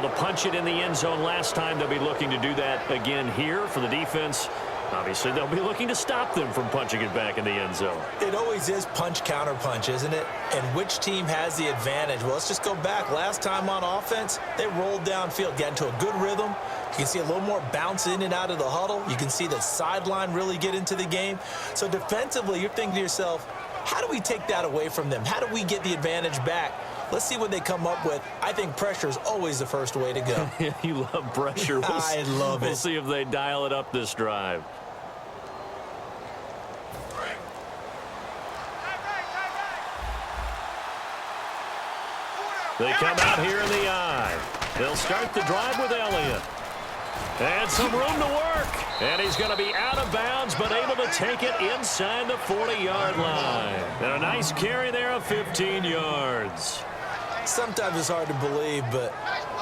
to punch it in the end zone last time. They'll be looking to do that again here for the defense. Obviously, they'll be looking to stop them from punching it back in the end zone. It always is punch-counter-punch, isn't it? And which team has the advantage? Well, let's just go back. Last time on offense, they rolled downfield, got into a good rhythm. You can see a little more bounce in and out of the huddle. You can see the sideline really get into the game. So defensively, you're thinking to yourself, how do we take that away from them? How do we get the advantage back? Let's see what they come up with. I think pressure is always the first way to go. You love pressure. I love it. We'll see if they dial it up this drive. They come out here in the eye. They'll start the drive with Elliott. And some room to work. And he's going to be out of bounds, but able to take it inside the 40-yard line. And a nice carry there of 15 yards. Sometimes it's hard to believe, but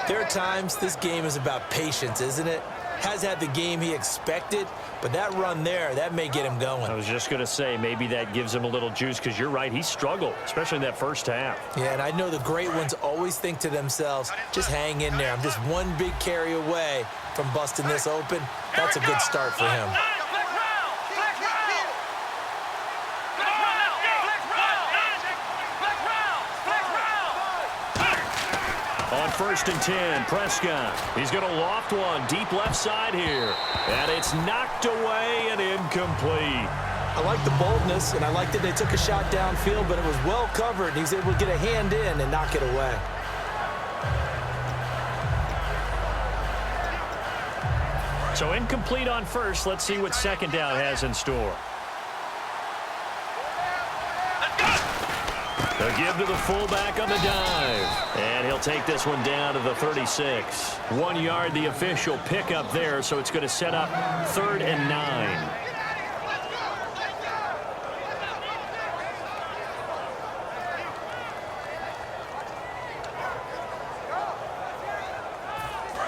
there are times this game is about patience, isn't it? Has had the game he expected, but that run there, that may get him going. I was just going to say, maybe that gives him a little juice, because you're right, he struggled, especially in that first half. Yeah, and I know the great ones always think to themselves, just hang in there. I'm just one big carry away from busting this open. That's a good start for him. On 1st and 10, Prescott. He's going to loft one deep left side here. And it's knocked away and incomplete. I like the boldness, and I like that they took a shot downfield, but it was well covered, and he's able to get a hand in and knock it away. So incomplete on first. Let's see what second down has in store. They'll give to the fullback on the dive. And he'll take this one down to the 36. 1 yard, the official pickup there, so it's going to set up 3rd and 9.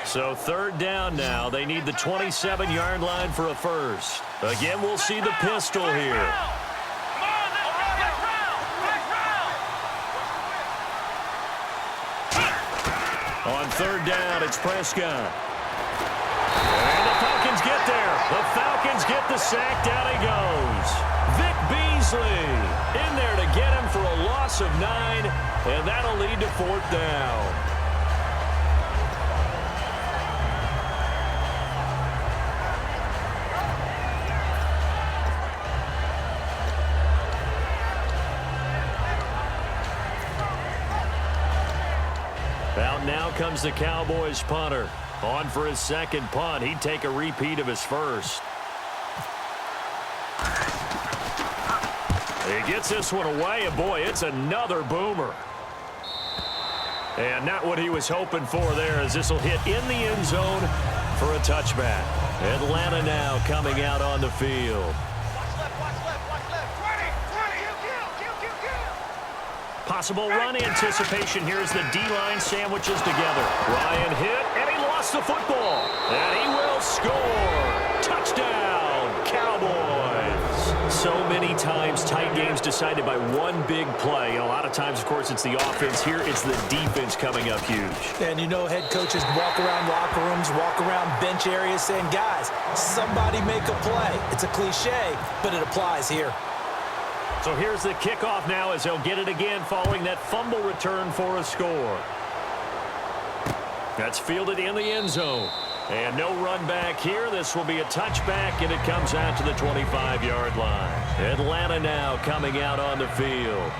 So 3rd down now. They need the 27-yard line for a first. Again, we'll see the pistol here. On 3rd down, it's Prescott. And the Falcons get there. The Falcons get the sack. Down he goes. Vic Beasley in there to get him for a loss of 9, and that'll lead to 4th down. Out now comes the Cowboys punter. On for his second punt. He'd take a repeat of his first. He gets this one away, and boy, it's another boomer. And not what he was hoping for there, as this will hit in the end zone for a touchback. Atlanta now coming out on the field. Possible run anticipation here as the D-line sandwiches together. Ryan hit, and he lost the football. And he will score. Touchdown, Cowboys. So many times tight games decided by one big play. And a lot of times, of course, it's the offense. Here it's the defense coming up huge. And you know head coaches walk around locker rooms, walk around bench areas saying, guys, somebody make a play. It's a cliche, but it applies here. So here's the kickoff now as he'll get it again following that fumble return for a score. That's fielded in the end zone. And no run back here. This will be a touchback, and it comes out to the 25-yard line. Atlanta now coming out on the field.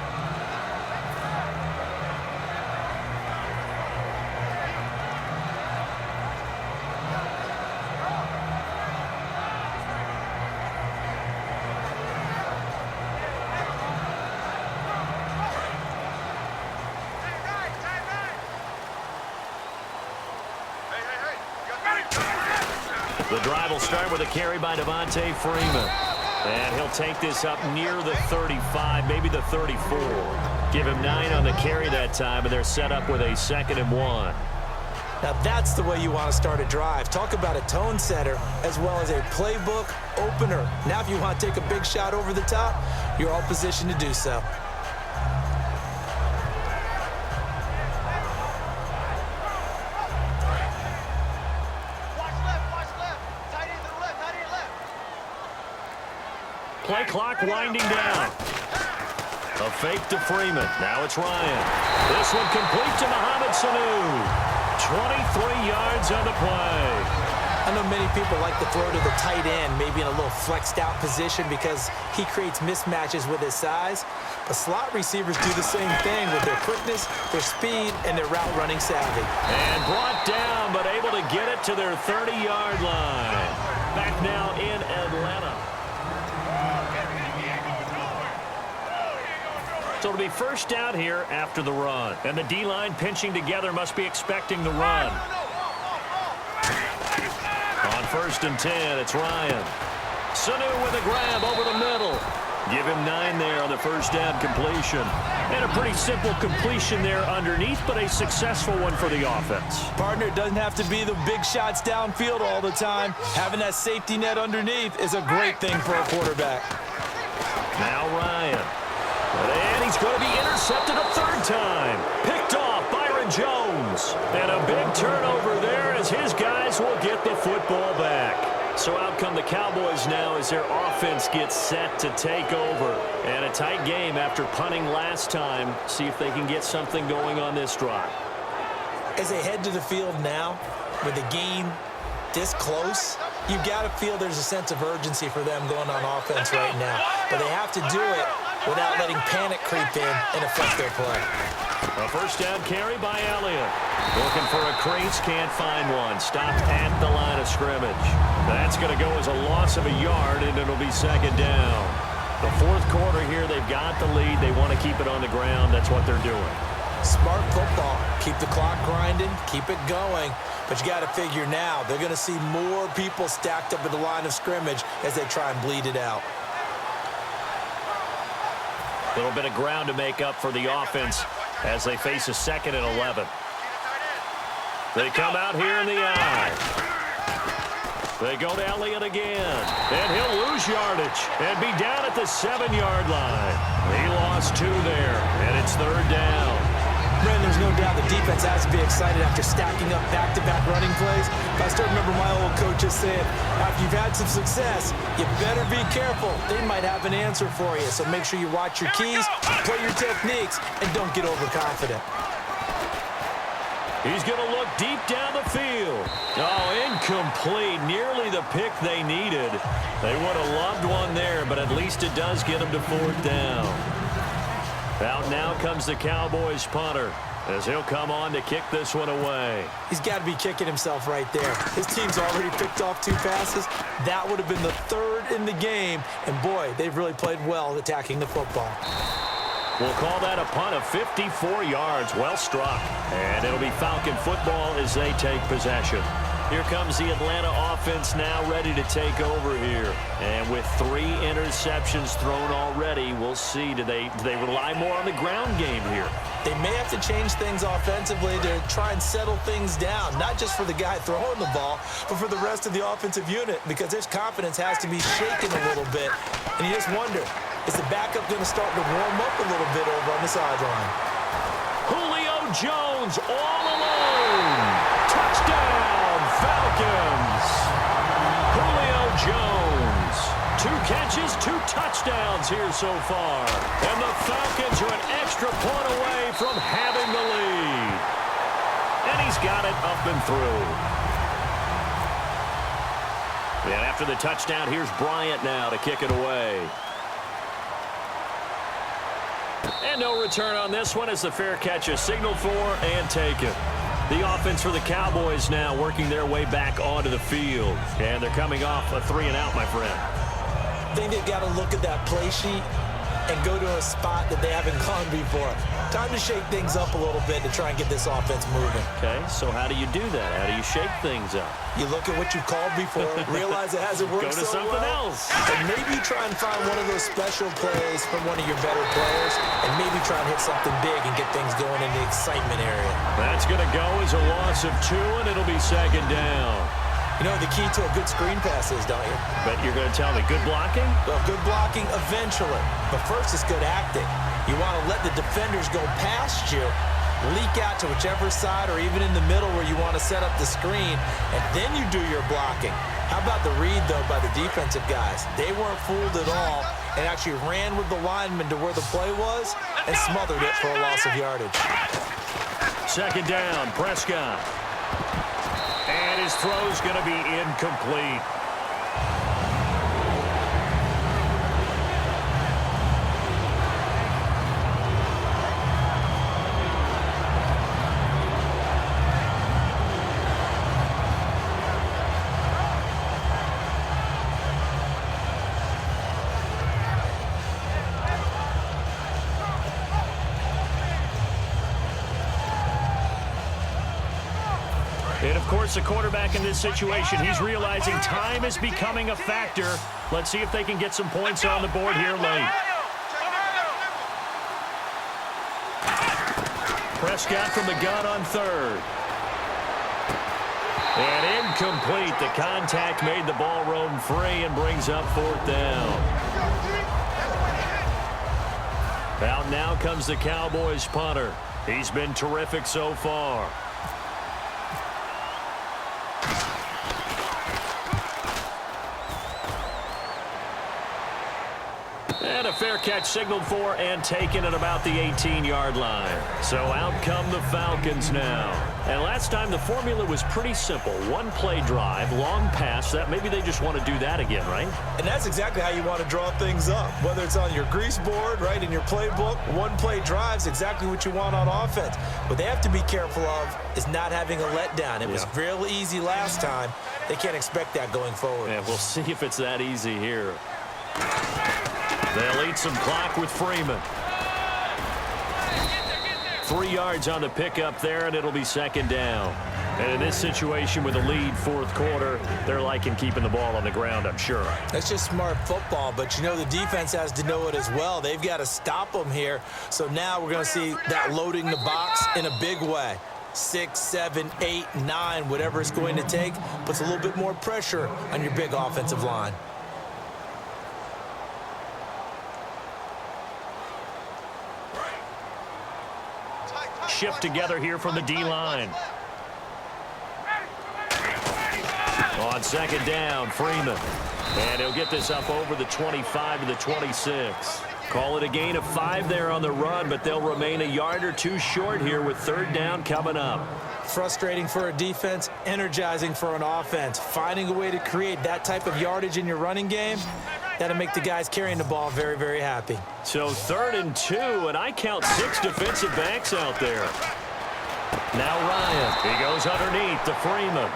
The drive will start with a carry by Devontae Freeman. And he'll take this up near the 35, maybe the 34. Give him 9 on the carry that time, and they're set up with a 2nd and 1. Now that's the way you want to start a drive. Talk about a tone setter as well as a playbook opener. Now if you want to take a big shot over the top, you're all positioned to do so. Play clock winding down. A fake to Freeman. Now it's Ryan. This one complete to Mohamed Sanu. 23 yards on the play. I know many people like to throw to the tight end, maybe in a little flexed out position because he creates mismatches with his size. But slot receivers do the same thing with their quickness, their speed, and their route running savvy. And brought down, but able to get it to their 30-yard line. Back now in Atlanta. So it'll be first down here after the run. And the D-line pinching together must be expecting the run. On 1st and 10, it's Ryan. Sanu with a grab over the middle. Give him 9 there on the first down completion. And a pretty simple completion there underneath, but a successful one for the offense. Partner, it doesn't have to be the big shots downfield all the time. Having that safety net underneath is a great thing for a quarterback. Now Ryan. And he's going to be intercepted a 3rd time. Picked off Byron Jones. And a big turnover there as his guys will get the football back. So out come the Cowboys now as their offense gets set to take over. And a tight game after punting last time. See if they can get something going on this drive. As they head to the field now, with the game this close, you've got to feel there's a sense of urgency for them going on offense right now. But they have to do it without letting panic creep in and affect their play. A first down carry by Elliott. Looking for a crease, can't find one. Stopped at the line of scrimmage. That's going to go as a loss of a yard, and it'll be 2nd down. The 4th quarter here, they've got the lead. They want to keep it on the ground. That's what they're doing. Smart football. Keep the clock grinding. Keep it going. But you got to figure now, they're going to see more people stacked up at the line of scrimmage as they try and bleed it out. A little bit of ground to make up for the offense as they face a 2nd and 11. They come out here in the eye. They go to Elliott again. And he'll lose yardage and be down at the 7-yard line. He lost 2 there, and it's 3rd down. Brandon, there's no doubt the defense has to be excited after stacking up back-to-back running plays. But I still remember my old coaches saying, after you've had some success, you better be careful. They might have an answer for you. So make sure you watch your keys, play your techniques, and don't get overconfident. He's going to look deep down the field. Oh, incomplete. Nearly the pick they needed. They would have loved one there, but at least it does get them to 4th down. Out now comes the Cowboys punter as he'll come on to kick this one away. He's got to be kicking himself right there. His team's already picked off 2 passes. That would have been the 3rd in the game. And, boy, they've really played well attacking the football. We'll call that a punt of 54 yards. Well struck. And it'll be Falcon football as they take possession. Here comes the Atlanta offense now ready to take over here. And with 3 interceptions thrown already, we'll see. Do they rely more on the ground game here? They may have to change things offensively to try and settle things down, not just for the guy throwing the ball, but for the rest of the offensive unit, because his confidence has to be shaken a little bit. And you just wonder, is the backup going to start to warm up a little bit over on the sideline? Julio Jones all alone. Touchdown, Falcons. Julio Jones. 2 catches, 2 touchdowns here so far. And the Falcons are an extra point away from having the lead. And he's got it up and through. And after the touchdown, here's Bryant now to kick it away. And no return on this one as the fair catch is signaled for and taken. The offense for the Cowboys now working their way back onto the field. And they're coming off a 3-and-out, my friend. I think they've got to look at that play sheet and go to a spot that they haven't gone before. Time to shake things up a little bit to try and get this offense moving. Okay, so how do you do that? How do you shake things up? You look at what you've called before, realize it hasn't worked Go to so something well, else. and maybe try and find one of those special plays from one of your better players, and maybe try and hit something big and get things going in the excitement area. That's going to go as a loss of 2, and it'll be 2nd down. You know the key to a good screen pass is, don't you? But you're going to tell me good blocking? Well, good blocking eventually. But first, it's good acting. You want to let the defenders go past you, leak out to whichever side or even in the middle where you want to set up the screen, and then you do your blocking. How about the read, though, by the defensive guys? They weren't fooled at all and actually ran with the lineman to where the play was and smothered it for a loss of yardage. Second down, Prescott. And his throw's going to be incomplete. And, of course, the quarterback in this situation, he's realizing time is becoming a factor. Let's see if they can get some points on the board here late. Prescott from the gun on third. And incomplete. The contact made the ball roam free and brings up fourth down. Out now comes the Cowboys punter. He's been terrific so far. And a fair catch signaled for and taken at about the 18-yard line. So out come the Falcons now. And last time the formula was pretty simple. One play drive, long pass. That maybe they just want to do that again, right? And that's exactly how you want to draw things up. Whether it's on your grease board, right, in your playbook, one play drive's exactly what you want on offense. What they have to be careful of is not having a letdown. It was real easy last time. They can't expect that going forward. Yeah, we'll see if it's that easy here. They'll eat some clock with Freeman. 3 yards on the pickup there, and it'll be second down. And in this situation with a lead fourth quarter, they're liking keeping the ball on the ground, I'm sure. That's just smart football, but you know the defense has to know it as well. They've got to stop them here. So now we're going to see that loading the box in a big way. 6, 7, 8, 9, whatever it's going to take, puts a little bit more pressure on your big offensive line. Shift together here from the D-line. On second down, Freeman. And he'll get this up over the 25 to the 26. Call it a gain of 5 there on the run, but they'll remain a yard or two short here with third down coming up. Frustrating for a defense, energizing for an offense. Finding a way to create that type of yardage in your running game, that'll make the guys carrying the ball very, very happy. So 3rd and 2, and I count 6 defensive backs out there. Now Ryan. He goes underneath to Freeman.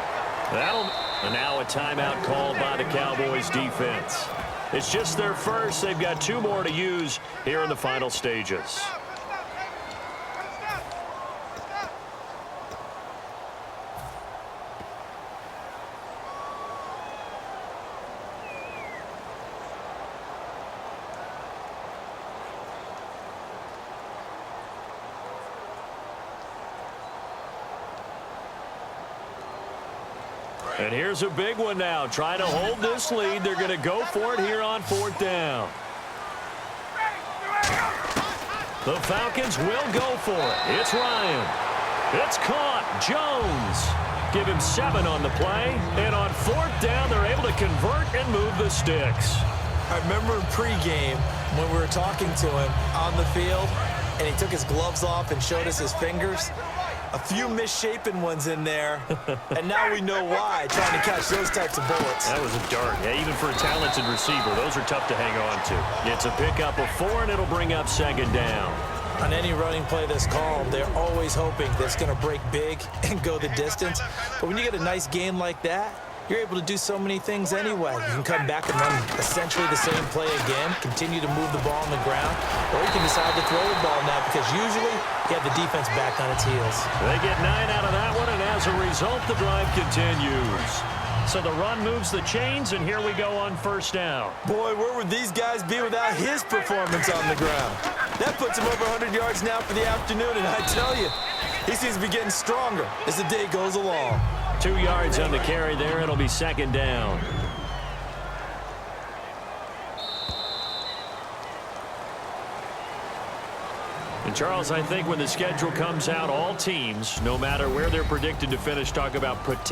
And now a timeout called by the Cowboys defense. It's just their first. They've got 2 more to use here in the final stages. And here's a big one now. Trying to hold this lead. They're going to go for it here on 4th down. The Falcons will go for it. It's Ryan. It's caught. Jones. Give him 7 on the play. And on 4th down, they're able to convert and move the sticks. I remember in pregame when we were talking to him on the field, and he took his gloves off and showed us his fingers. A few misshapen ones in there, and now we know why, trying to catch those types of bullets. That was a dart. Yeah, even for a talented receiver, those are tough to hang on to. It's a pickup of 4, and it'll bring up second down. On any running play that's called, they're always hoping that it's going to break big and go the distance. But when you get a nice game like that, you're able to do so many things anyway. You can come back and run essentially the same play again, continue to move the ball on the ground, or you can decide to throw the ball now because usually you have the defense back on its heels. They get 9 out of that one, and as a result, the drive continues. So the run moves the chains, and here we go on 1st down. Boy, where would these guys be without his performance on the ground? That puts him over 100 yards now for the afternoon, and I tell you, he seems to be getting stronger as the day goes along. 2 yards on the carry there. It'll be second down. And Charles, I think when the schedule comes out, all teams, no matter where they're predicted to finish, talk about protect